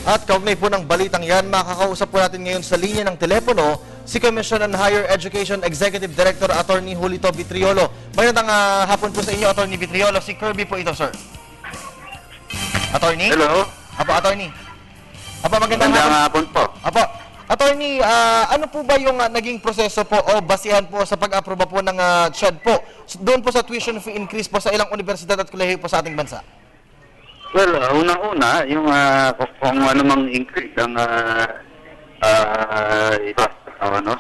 At kaugnay po ng balitang yan, makakausap po natin ngayon sa linya ng telepono si Commission on Higher Education Executive Director Attorney Julito Vitriolo. Magandang hapon po sa inyo, Attorney Vitriolo. Si Kirby po ito, sir. Attorney? Hello? Apo, Attorney. Apo, magandang hapon po. Apo, Attorney, ano po ba yung naging proseso po o basihan po sa pag-aproba po ng CHED po doon po sa tuition fee increase po sa ilang universidad at kolehiyo po sa ating bansa? Well, unang-una, yung kung ano mang increase ang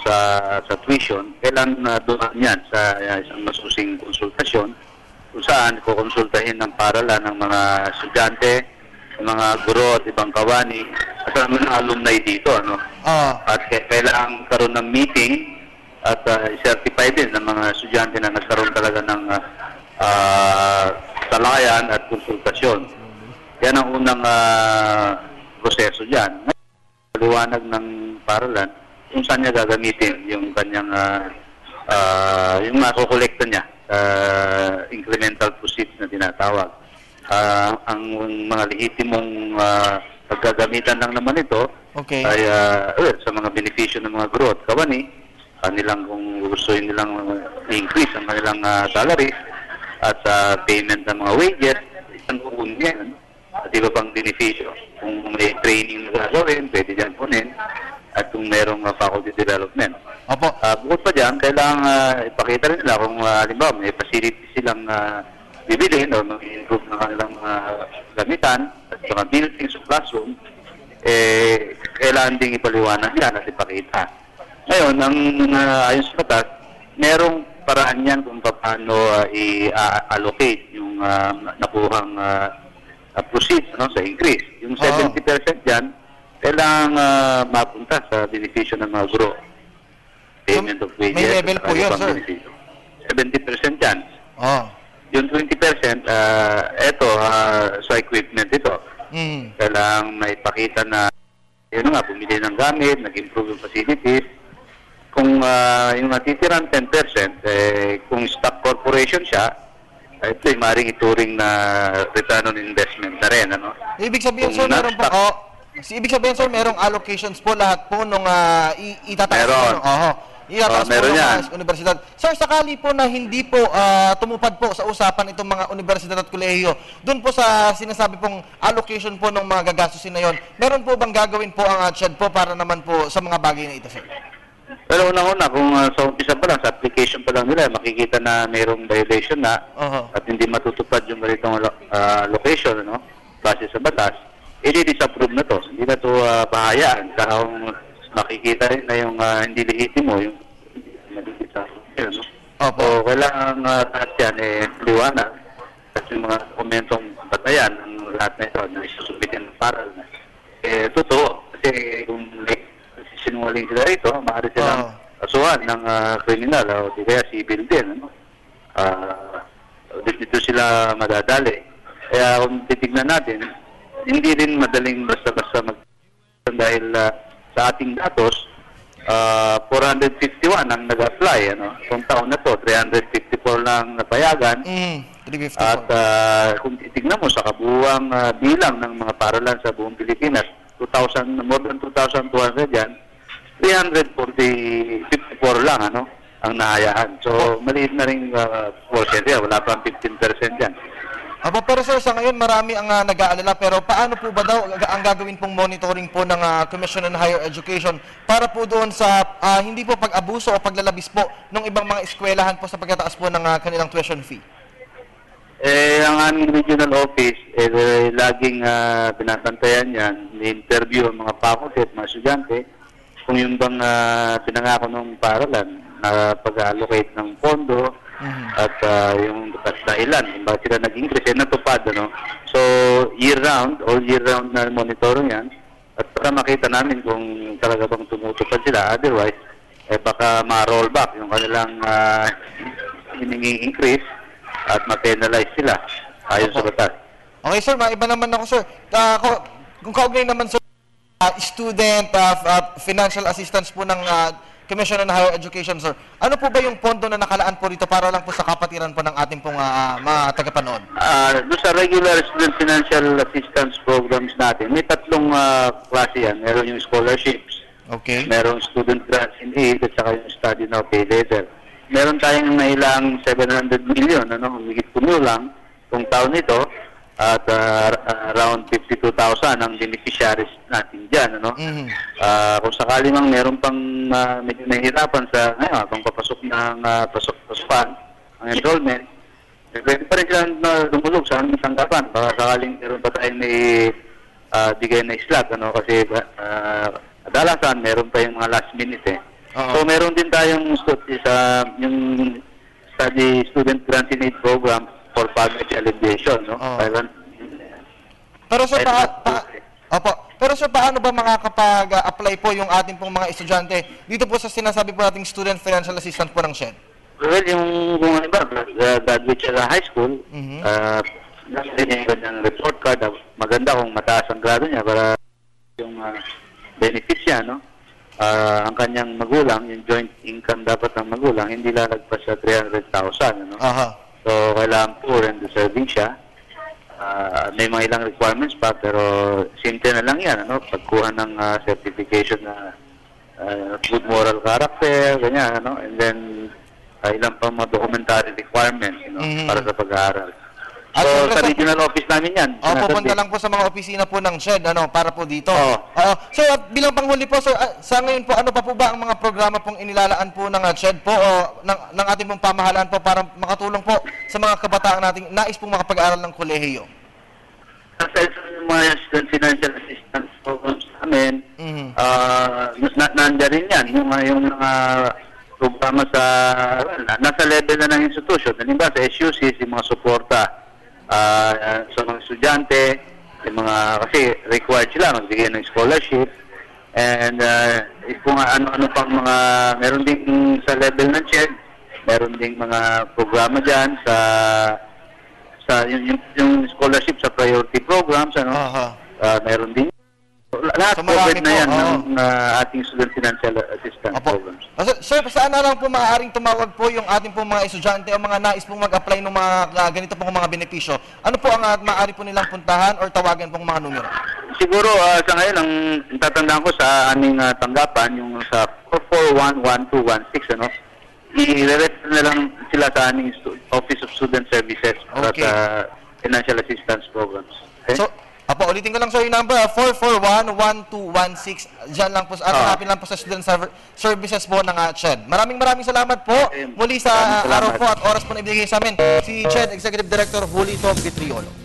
sa tuition, kailan dumaan yan sa isang masusing konsultasyon kung saan kukonsultahin ng paralan ng mga estudyante, mga guro at ibang kawani at ang mga alumni dito. At kailangan karoon ng meeting at certify din ng mga estudyante na nagkaroon talaga ng talayan at konsultasyon. Yan ang unang proseso dyan. Liwanag ng paralan kung saan niya gagamitin yung kanyang yung makukolekta niya incremental proceeds na tinatawag. Ang mga lehitimong paggagamitan lang naman ito ay sa mga benepisyo ng mga guro at kawani, kanilang kung gusto nilang increase ang kanilang salary at payment ng mga wages, isang kukunin yan. At iba pang benepisyo. Kung may training na gagawin, pwede dyan punin. At kung mayroong faculty development. Opo. Bukod pa dyan, kailangan ipakita rin nila kung halimbawa may facility silang bibilin o mag-improve ng kanilang gamitan at mga buildings o classroom, kailangan ding ipaliwanag yan at ipakita. Ngayon, ayon sa batas, merong paraan yan kung paano i-allocate yung nakuhang proceeds sa increase. Yung 70% dyan, kailangang mapunta sa benepisyo ng mga guro. Payment of wages. May level po yun, sir. 70% dyan. Yung 20%, eto, sa equipment ito. Kailangang may pakita na yun nga, bumili ng gamit, nag-improve yung facilities. Kung yung natitirang 10%, kung stock corporation siya, ito ay maaaring ituring na return on investment na rin. Ibig sabihin, sir, meron po, ibig sabihin, sir, merong allocations po lahat po nung itataas po. Itataas po ng mga universidad. Sir, sakali po na hindi po tumupad po sa usapan itong mga universidad at kolehiyo, doon po sa sinasabi pong allocation po ng mga gagastusin na yon, meron po bang gagawin po ang CHED po para naman po sa mga bagay na ito, sir? Pero unang-una, kung sa umpisa pa lang, sa application pa lang nila, makikita na mayroong violation na at hindi matutupad yung ganitong location, base sa batas, i-disapprove na to. Hindi na to bahayaan. Kung makikita rin na yung hindi lehitimo, yung disapprove. So, kailangan lahat yan, liwanag. At yung mga dokumentong batayan, ang lahat na ito, na isusubitin ng paral na. Totoo. Kasi kung sinungaling sila rito, maaari silang kasuhan ng kriminal o di kaya civil din. Dito sila madadali. Kaya kung titignan natin, hindi rin madaling basta-basta dahil sa ating datos, 451 ang nag-apply. Kung taon na to, 354 lang napayagan. 354. At kung titignan mo sa kabuuang bilang ng mga paralan sa buong Pilipinas, more than 2,200 yan, 354 lang ang nahayahan. So, maliit na rin portion yan. Wala pang 15% yan. Pero sir, sa ngayon marami ang nag-aalala. Pero paano po ba daw ang gagawin pong monitoring po ng Commission on Higher Education para po doon sa hindi po pag-abuso o paglalabis po ng ibang mga eskwelahan po sa pagkataas po ng kanilang tuition fee? Ang aming regional office, laging binabantayan yan. Ni-interview ang mga faculty at mga estudyante kung yung bang pinangako ng paralan na pag-allocate ng pondo at yung dahilan kung bakit sila nag-increase, natupad. So, all year round na monitoring yan at para makita namin kung talaga bang tumutupad sila. Otherwise, baka ma-roll back yung kanilang hiningi increase at ma-penalize sila ayon sa batas. Okay, sir. Maiba naman ako, sir. Kung kaugnay naman, sir, student financial assistance po ng Commission on Higher Education, sir. Ano po ba yung pondo na nakalaan po dito para lang po sa kapatiran po ng ating pong mga tagapanood? Doon sa regular student financial assistance programs natin, may tatlong klase yan. Meron yung scholarships, Okay. merong student grants in aid, at saka yung study now, pay later. Meron tayong nailang 700 million, humigit kumulang kung taon nito, at around 52,000 ang beneficiaries natin dyan. Kung sakali mang meron pang medyo nahihirapan sa habang papasok ng pasukan, ang enrollment, pwede pa rin silang lumulog sa aming tanggapan. Baka sakaling meron pa tayong may bigay na slot, kasi kadalasan meron pa yung mga last minute eh. So meron din tayong yung study student grant in aid program for poverty alleviation, Pero sir, pero sir, paano ba makakapag-apply po yung ating pong mga estudyante dito po sa sinasabi po nating student financial assistance po ng SHED? Well, yung kung ano ba, graduate siya sa high school, nasa din yung kanyang report card, maganda kung mataas ang grado niya para yung benefits niya, ang kanyang magulang, yung joint income dapat ng magulang, hindi lalagpas sa 300,000, So, kailangan poor and deserving siya. May mga ilang requirements pa, pero simple na lang yan, pagkuha ng certification na good moral character, ganyan, and then ilang pa mga documentary requirements, para sa pag-aaral. So, sa regional office namin yan. Pupunta lang po sa mga opisina po ng SHED, para po dito. So, bilang panghuli po, sir, sa ngayon po, ano pa po ba ang mga programa pong inilalaan po ng SHED po o ng ating pong pamahalaan po para makatulong po sa mga kabataan nating nais pong makapag-aral ng kolehiyo? Aside sa mga student financial assistance programs namin, nandiyan rin yan. Yung mga programa nasa level na ng institution. Halimbawa sa SUC, yung mga suporta sa mga estudyante, yung kasi required sila magbigay ng scholarship, and kung ano-ano pang mga, meron din sa level ng CHED, meron din mga programa dyan yung scholarship sa priority programs, meron din. Lahat covered na yan ng ating student financial assistance programs. Sir, saan na lang po maaaring tumawag po yung ating pong mga estudyante o mga nais pong mag-apply ng mga ganito pong mga benepisyo? Ano po ang maaari po nilang puntahan or tawagan pong mga numero? Siguro sa ngayon, ang tatandaan ko sa aming tanggapan, yung sa 441-1216, i-refer na lang sila sa aming Office of Student Services para sa financial assistance programs. Okay? So, ulitin ko lang sir yung number, 441-1216. Diyan lang po, hanapin lang po sa Student Services po ng SHED. Maraming salamat po muli sa araw po at oras po na ibigay sa amin si SHED Executive Director Julito Vitriolo.